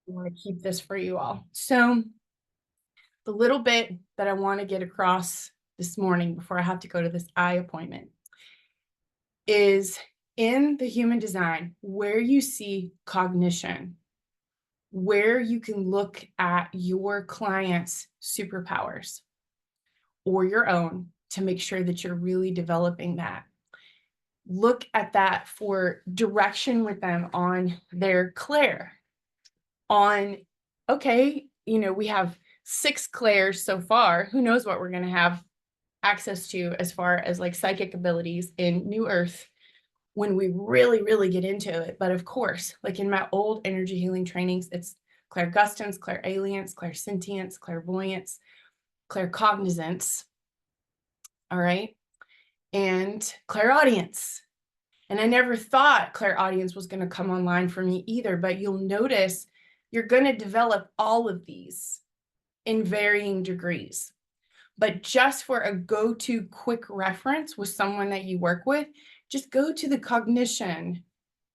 I want to keep this for you all. So, the little bit that I want to get across this morning before I have to go to this eye appointment is in the human design where you see cognition, where you can look at your client's superpowers or your own to make sure that you're really developing that. Look at that for direction with them on their clair, on, okay, we have 6 clairs so far. Who knows what we're going to have access to as far as like psychic abilities in New Earth when we really, really get into it. But of course, like in my old energy healing trainings, it's clairgustance, clairalience, clairsentience, clairvoyance, claircognizance, all right, and clairaudience. And I never thought clairaudience was going to come online for me either, but you'll notice you're going to develop all of these in varying degrees. But just for a go-to quick reference with someone that you work with, just go to the cognition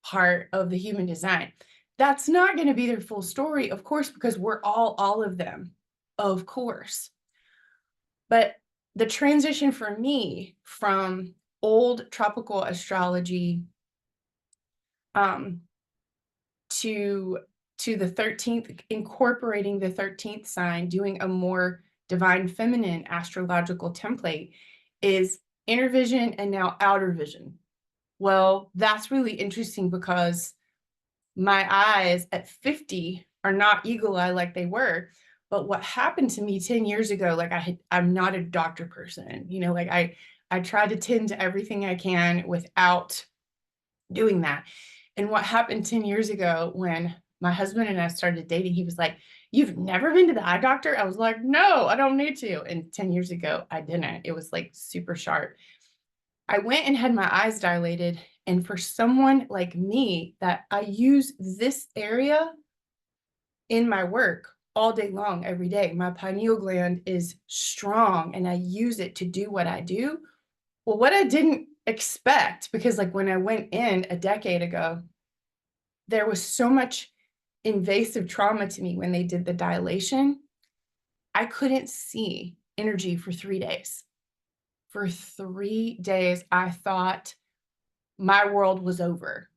part of the human design. That's not going to be their full story, of course, because we're all of them, of course. But the transition for me from old tropical astrology to the 13th, incorporating the 13th sign, doing a more divine feminine astrological template, is inner vision and now outer vision. Well, that's really interesting because my eyes at 50 are not eagle eye like they were. But what happened to me 10 years ago, like I'm not a doctor person, like I try to tend to everything I can without doing that. And what happened 10 years ago when my husband and I started dating, he was like, "You've never been to the eye doctor?" I was like, "No, I don't need to." And 10 years ago, I didn't. It was like super sharp. I went and had my eyes dilated. And for someone like me, that I use this area in my work all day long, every day, my pineal gland is strong and I use it to do what I do. Well, what I didn't expect, because like when I went in a decade ago, there was so much invasive trauma to me when they did the dilation. I couldn't see energy for 3 days. For 3 days, I thought my world was over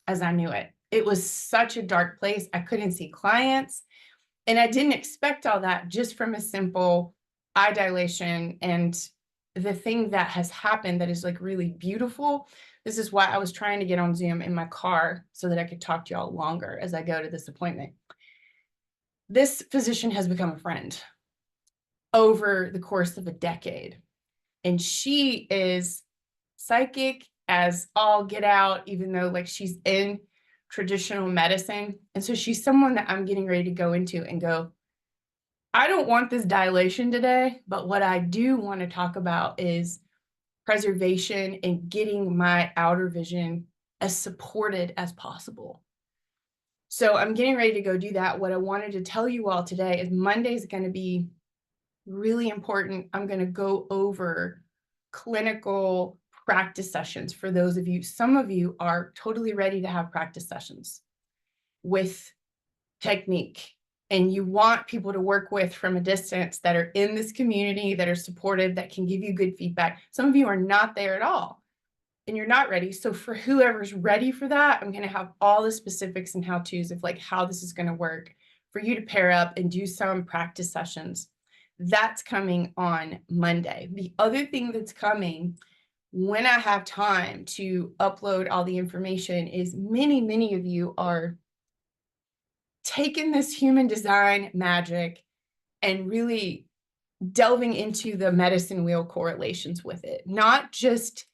as I knew it. It was such a dark place. I couldn't see clients. And I didn't expect all that just from a simple eye dilation. And the thing that has happened that is like really beautiful, this is why I was trying to get on Zoom in my car so that I could talk to y'all longer as I go to this appointment. This physician has become a friend over the course of a decade. And she is psychic as all get out, even though like she's in traditional medicine. And so she's someone that I'm getting ready to go into and go, I don't want this dilation today, but what I do want to talk about is preservation and getting my outer vision as supported as possible. So I'm getting ready to go do that. What I wanted to tell you all today is Monday is going to be really important. I'm going to go over clinical practice sessions for those of you. Some of you are totally ready to have practice sessions with technique, and you want people to work with from a distance that are in this community, that are supportive, that can give you good feedback. Some of you are not there at all and you're not ready. So for whoever's ready for that, I'm going to have all the specifics and how-tos of like how this is going to work for you to pair up and do some practice sessions. That's coming on Monday. The other thing that's coming when I have time to upload all the information is many of you are taking this human design magic and really delving into the medicine wheel correlations with it. Not just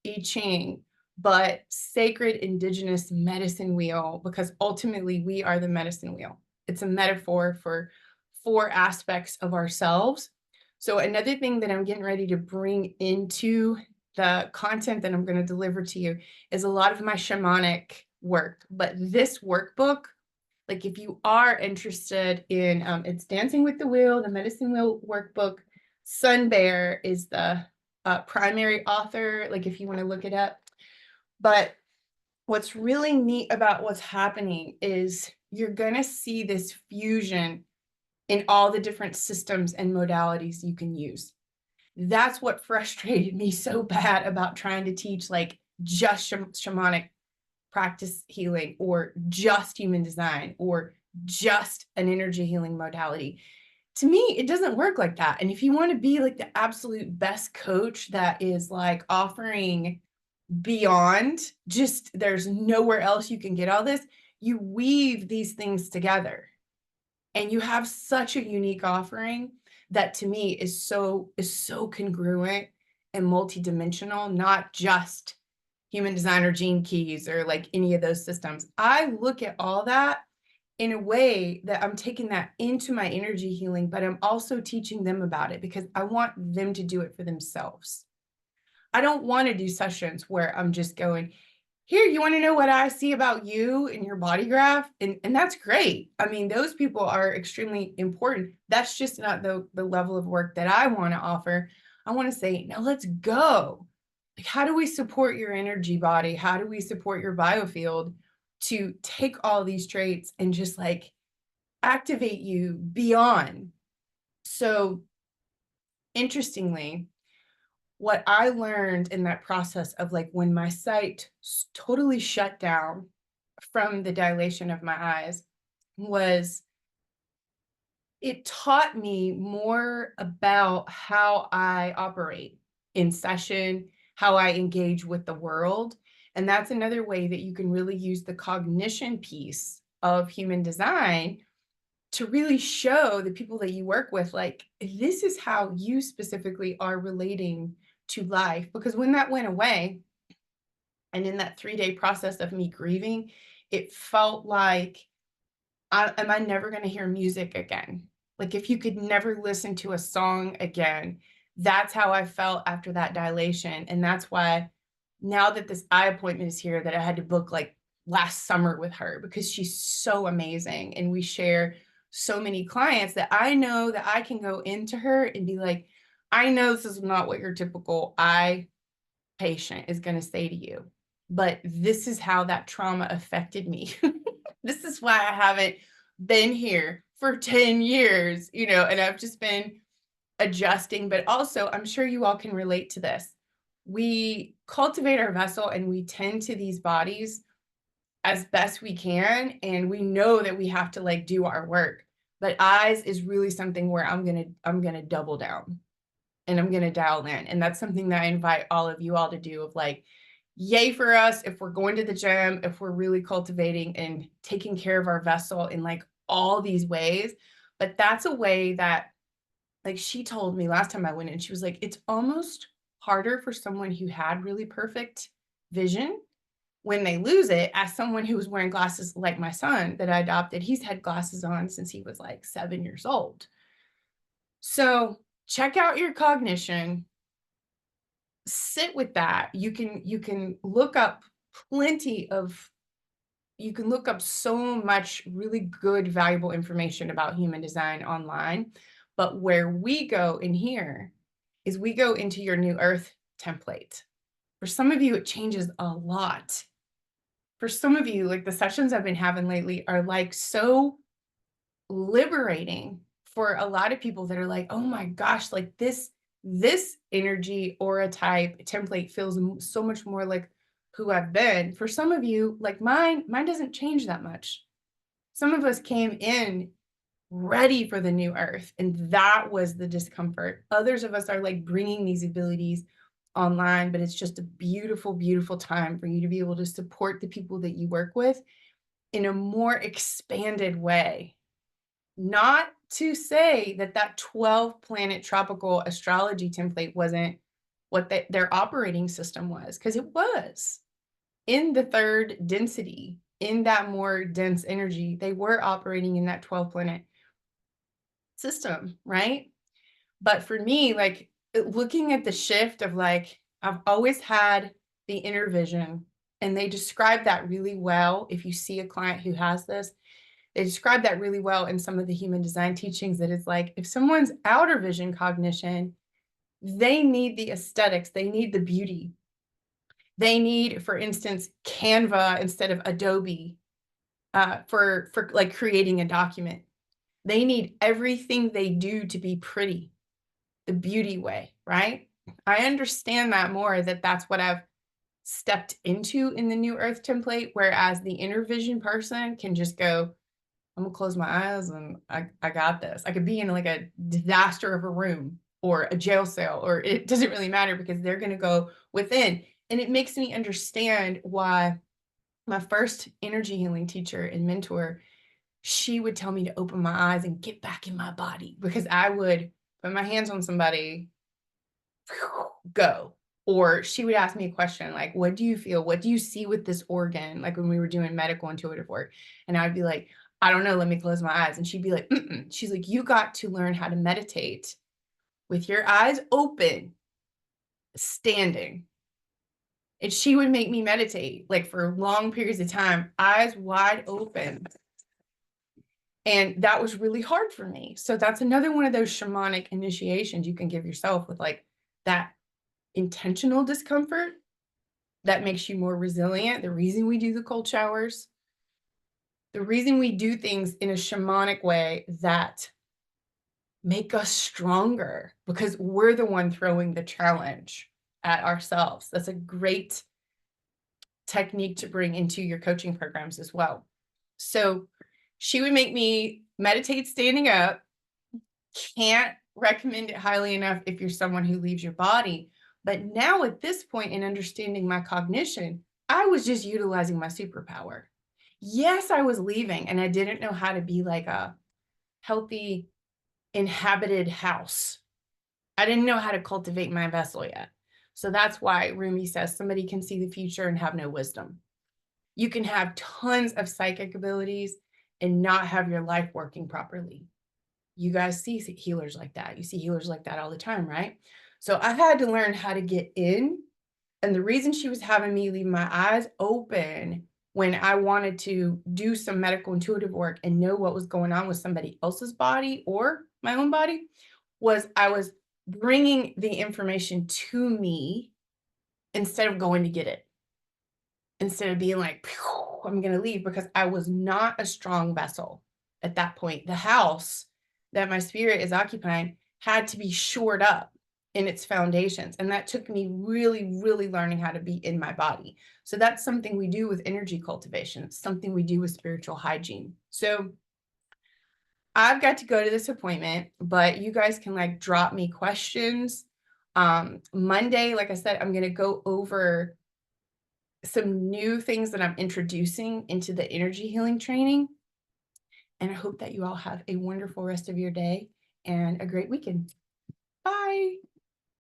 I Ching, but sacred indigenous medicine wheel, because ultimately we are the medicine wheel. It's a metaphor for 4 aspects of ourselves. So another thing that I'm getting ready to bring into the content that I'm going to deliver to you is a lot of my shamanic work. But this workbook, like if you are interested in, it's Dancing with the Wheel, the Medicine Wheel workbook. Sun Bear is the primary author, like if you want to look it up. But what's really neat about what's happening is you're going to see this fusion in all the different systems and modalities you can use. That's what frustrated me so bad about trying to teach like just shamanic practice healing or just human design or just an energy healing modality. To me, it doesn't work like that. And if you want to be like the absolute best coach that is like offering beyond just there's nowhere else you can get all this, you weave these things together and you have such a unique offering that to me is so congruent and multidimensional, not just human design or gene keys or like any of those systems. I look at all that in a way that I'm taking that into my energy healing, but I'm also teaching them about it because I want them to do it for themselves. I don't want to do sessions where I'm just going, here, you want to know what I see about you in your body graph? And that's great. I mean, those people are extremely important. That's just not the level of work that I want to offer. I want to say, now let's go. Like, how do we support your energy body? How do we support your biofield to take all these traits and just like activate you beyond? So interestingly, what I learned in that process of like when my sight totally shut down from the dilation of my eyes was it taught me more about how I operate in session, how I engage with the world. And that's another way that you can really use the cognition piece of human design to really show the people that you work with, like, this is how you specifically are relating to life. Because when that went away, and in that 3-day process of me grieving, it felt like, am I never going to hear music again? Like, if you could never listen to a song again, that's how I felt after that dilation. And that's why now that this eye appointment is here, that I had to book like last summer with her because she's so amazing. And we share so many clients that I know that I can go into her and be like, I know this is not what your typical eye patient is going to say to you, but this is how that trauma affected me. This is why I haven't been here for 10 years, and I've just been adjusting. But also, I'm sure you all can relate to this. We cultivate our vessel and we tend to these bodies as best we can. And we know that we have to like do our work. But eyes is really something where I'm gonna double down and I'm gonna dial in. And that's something that I invite all of you all to do of like, yay for us if we're going to the gym, if we're really cultivating and taking care of our vessel in like all these ways. But that's a way that, like, she told me last time I went in, she was like, it's almost harder for someone who had really perfect vision when they lose it as someone who was wearing glasses like my son that I adopted. He's had glasses on since he was like 7 years old. So check out your cognition, sit with that. You can look up you can look up so much really good, valuable information about human design online. But where we go in here is we go into your new earth template. For some of you, it changes a lot. For some of you, like the sessions I've been having lately are like so liberating for a lot of people that are like, oh my gosh, like this energy aura type template feels so much more like who I've been. For some of you, like mine doesn't change that much. Some of us came in ready for the new earth, and that was the discomfort. Others of us are like bringing these abilities online, but it's just a beautiful, beautiful time for you to be able to support the people that you work with in a more expanded way. Not to say that that 12 planet tropical astrology template wasn't what their operating system was, because it was. In the third density, in that more dense energy, they were operating in that 12 planet system, right? But for me, like looking at the shift of like, I've always had the inner vision, and they describe that really well. If you see a client who has this, they describe that really well in some of the human design teachings, that it's like, if someone's outer vision cognition, they need the aesthetics, they need the beauty. They need, for instance, Canva instead of Adobe. for like creating a document. They need everything they do to be pretty, the beauty way, right? I understand that more, that that's what I've stepped into in the New Earth template, whereas the inner vision person can just go, I'm gonna close my eyes and I got this. I could be in like a disaster of a room or a jail cell, or it doesn't really matter because they're gonna go within. And it makes me understand why my first energy healing teacher and mentor, she would tell me to open my eyes and get back in my body, because I would put my hands on somebody, go. Or she would ask me a question like, what do you feel? What do you see with this organ? Like when we were doing medical intuitive work. And I'd be like, I don't know, let me close my eyes. And she'd be like, mm-mm. She's like, you got to learn how to meditate with your eyes open, standing. And she would make me meditate like for long periods of time, eyes wide open. And that was really hard for me. So that's another one of those shamanic initiations you can give yourself, with like that intentional discomfort that makes you more resilient. The reason we do the cold showers, the reason we do things in a shamanic way that make us stronger, because we're the one throwing the challenge at ourselves. That's a great technique to bring into your coaching programs as well. So she would make me meditate standing up. Can't recommend it highly enough if you're someone who leaves your body. But now at this point in understanding my cognition, I was just utilizing my superpower. Yes, I was leaving and I didn't know how to be like a healthy, inhabited house. I didn't know how to cultivate my vessel yet. So that's why Rumi says somebody can see the future and have no wisdom. You can have tons of psychic abilities and not have your life working properly. You guys see healers like that. You see healers like that all the time, right? So I had to learn how to get in. And the reason she was having me leave my eyes open when I wanted to do some medical intuitive work and know what was going on with somebody else's body or my own body was I was bringing the information to me instead of going to get it. Instead of being like, I'm going to leave, because I was not a strong vessel at that point. The house that my spirit is occupying had to be shored up in its foundations. And that took me really, really learning how to be in my body. So that's something we do with energy cultivation. It's something we do with spiritual hygiene. So I've got to go to this appointment, but you guys can like drop me questions. Monday, like I said, I'm going to go over some new things that I'm introducing into the energy healing training. And I hope that you all have a wonderful rest of your day and a great weekend. Bye.